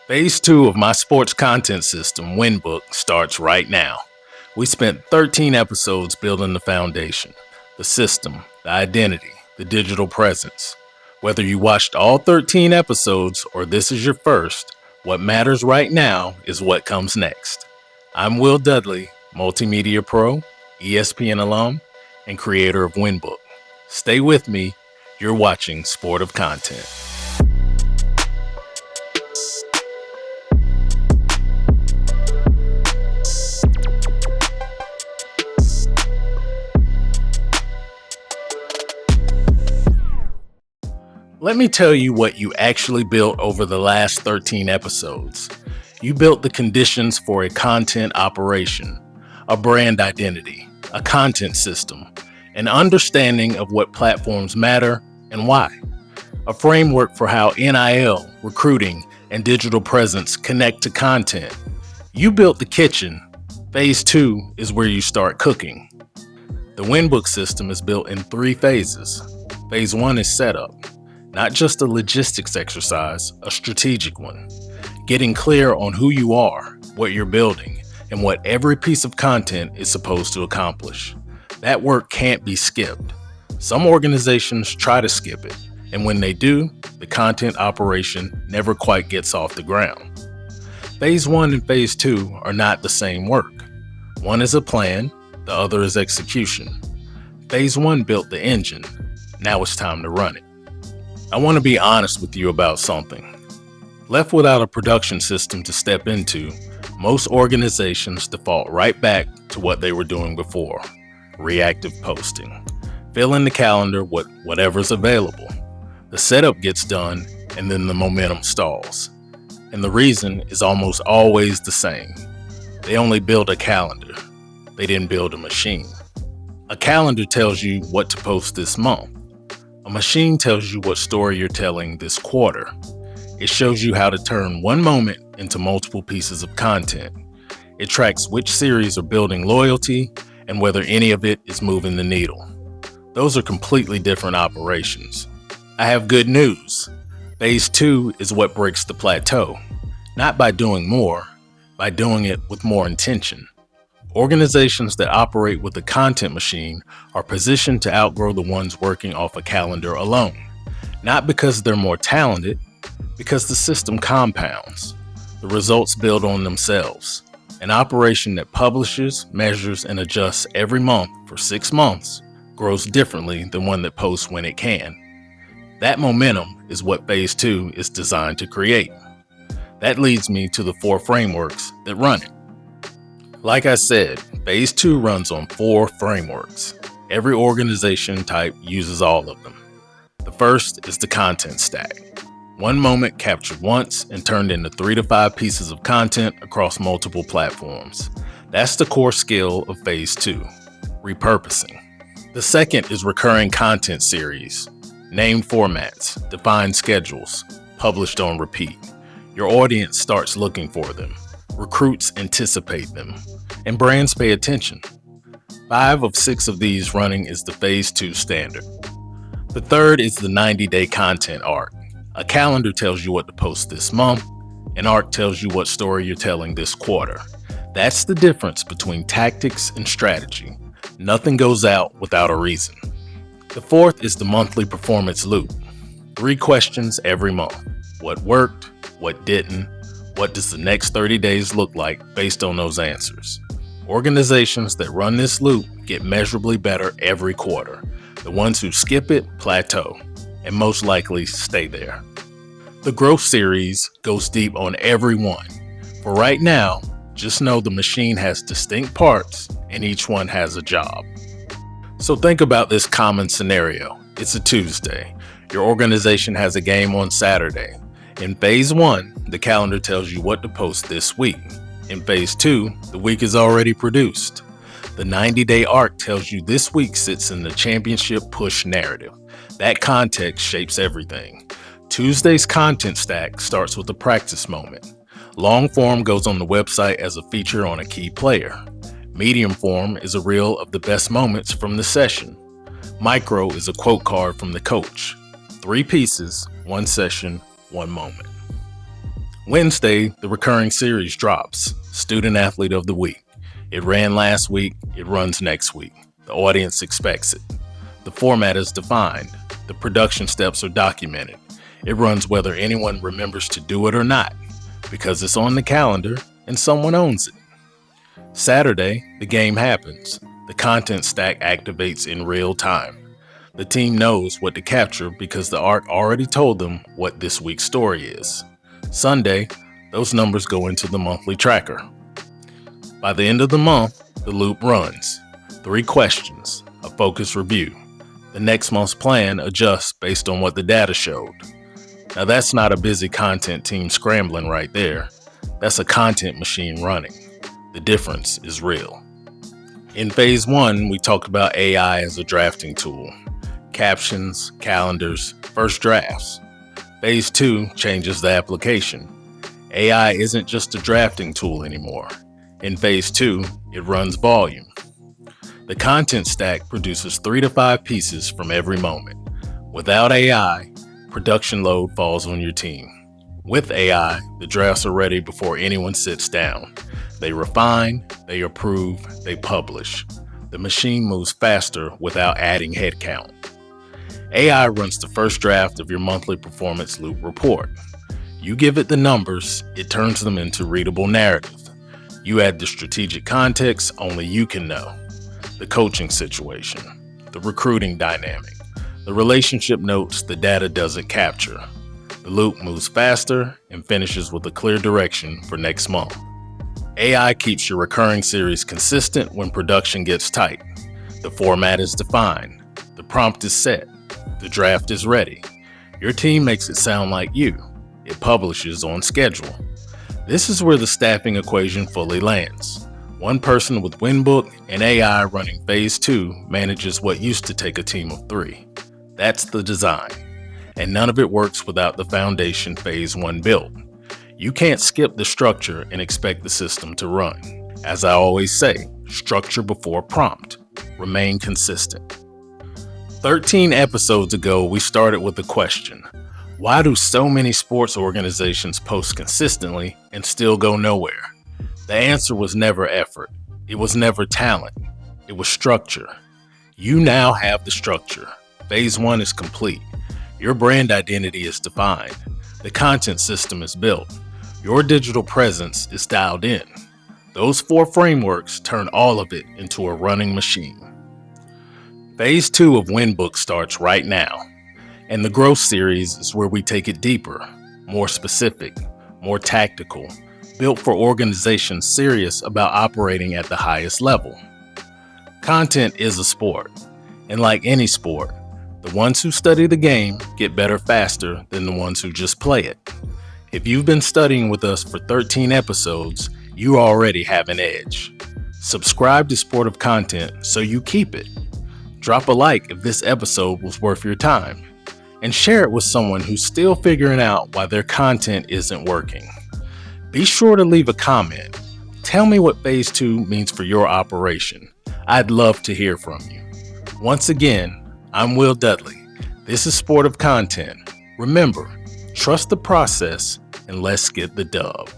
Phase 2 of my sports content system, Winbook, starts right now. We spent 13 episodes building the foundation, the system, the identity, the digital presence. Whether you watched all 13 episodes or this is your first, what matters right now is what comes next. I'm Will Dudley, multimedia pro, ESPN alum, and creator of Winbook. Stay with me, you're watching Sportive Content. Let me tell you what you actually built over the last 13 episodes. You built the conditions for a content operation, a brand identity, a content system, an understanding of what platforms matter and why, a framework for how NIL, recruiting, and digital presence connect to content. You built the kitchen. Phase 2 is where you start cooking. The Winbook system is built in 3 phases. Phase 1 is setup. Not just a logistics exercise, a strategic one. Getting clear on who you are, what you're building, and what every piece of content is supposed to accomplish. That work can't be skipped. Some organizations try to skip it, and when they do, the content operation never quite gets off the ground. Phase 1 and Phase 2 are not the same work. One is a plan, the other is execution. Phase 1 built the engine, now it's time to run it. I want to be honest with you about something. Left without a production system to step into, most organizations default right back to what they were doing before, reactive posting. Fill in the calendar with whatever's available. The setup gets done and then the momentum stalls. And the reason is almost always the same. They only build a calendar. They didn't build a machine. A calendar tells you what to post this month. A machine tells you what story you're telling this quarter. It shows you how to turn one moment into multiple pieces of content. It tracks which series are building loyalty and whether any of it is moving the needle. Those are completely different operations. I have good news. Phase 2 is what breaks the plateau. Not by doing more, by doing it with more intention. Organizations that operate with a content machine are positioned to outgrow the ones working off a calendar alone. Not because they're more talented, because the system compounds. The results build on themselves. An operation that publishes, measures, and adjusts every month for 6 months grows differently than one that posts when it can. That momentum is what Phase 2 is designed to create. That leads me to the 4 frameworks that run it. Like I said, Phase 2 runs on 4 frameworks. Every organization type uses all of them. The first is the content stack. One moment captured once and turned into 3 to 5 pieces of content across multiple platforms. That's the core skill of Phase 2, repurposing. The second is recurring content series. Named formats, defined schedules, published on repeat. Your audience starts looking for them. Recruits anticipate them, and brands pay attention. 5 of 6 of these running is the Phase 2 standard. The third is the 90-day content arc. A calendar tells you what to post this month. An arc tells you what story you're telling this quarter. That's the difference between tactics and strategy. Nothing goes out without a reason. The fourth is the monthly performance loop. 3 questions every month. What worked? What didn't? What does the next 30 days look like based on those answers? Organizations that run this loop get measurably better every quarter. The ones who skip it plateau, and most likely stay there. The growth series goes deep on every one. For right now, just know the machine has distinct parts and each one has a job. So think about this common scenario. It's a Tuesday. Your organization has a game on Saturday. In Phase 1, the calendar tells you what to post this week. In Phase 2, the week is already produced. The 90-day arc tells you this week sits in the championship push narrative. That context shapes everything. Tuesday's content stack starts with a practice moment. Long form goes on the website as a feature on a key player. Medium form is a reel of the best moments from the session. Micro is a quote card from the coach. 3 pieces, 1 session, 1 moment. Wednesday, the recurring series drops, Student Athlete of the Week. It ran last week, it runs next week. The audience expects it. The format is defined. The production steps are documented. It runs whether anyone remembers to do it or not, because it's on the calendar and someone owns it. Saturday, the game happens. The content stack activates in real time. The team knows what to capture because the arc already told them what this week's story is. Sunday, those numbers go into the monthly tracker. By the end of the month, the loop runs. 3 questions, a focus review. The next month's plan adjusts based on what the data showed. Now that's not a busy content team scrambling right there. That's a content machine running. The difference is real. In phase 1, we talked about AI as a drafting tool. Captions, calendars, first drafts. Phase 2 changes the application. AI isn't just a drafting tool anymore. In phase 2, it runs volume. The content stack produces 3 to 5 pieces from every moment. Without AI, production load falls on your team. With AI, the drafts are ready before anyone sits down. They refine, they approve, they publish. The machine moves faster without adding headcount. AI runs the first draft of your monthly performance loop report. You give it the numbers, it turns them into readable narrative. You add the strategic context only you can know. The coaching situation, the recruiting dynamic, the relationship notes the data doesn't capture. The loop moves faster and finishes with a clear direction for next month. AI keeps your recurring series consistent when production gets tight. The format is defined. The prompt is set. The draft is ready. Your team makes it sound like you. It publishes on schedule. This is where the staffing equation fully lands. One person with Winbook and AI running phase 2 manages what used to take a team of 3. That's the design. And none of it works without the foundation phase 1 built. You can't skip the structure and expect the system to run. As I always say, structure before prompt. Remain consistent. 13 episodes ago, we started with the question, why do so many sports organizations post consistently and still go nowhere? The answer was never effort. It was never talent. It was structure. You now have the structure. Phase 1 is complete. Your brand identity is defined. The content system is built. Your digital presence is dialed in. Those 4 frameworks turn all of it into a running machine. Phase 2 of Winbook starts right now. And the growth series is where we take it deeper, more specific, more tactical, built for organizations serious about operating at the highest level. Content is a sport, and like any sport, the ones who study the game get better faster than the ones who just play it. If you've been studying with us for 13 episodes, you already have an edge. Subscribe to Sportive Content so you keep it. Drop a like if this episode was worth your time, and share it with someone who's still figuring out why their content isn't working. Be sure to leave a comment. Tell me what phase 2 means for your operation. I'd love to hear from you. Once again, I'm Will Dudley. This is Sportive Content. Remember, trust the process and let's get the dub.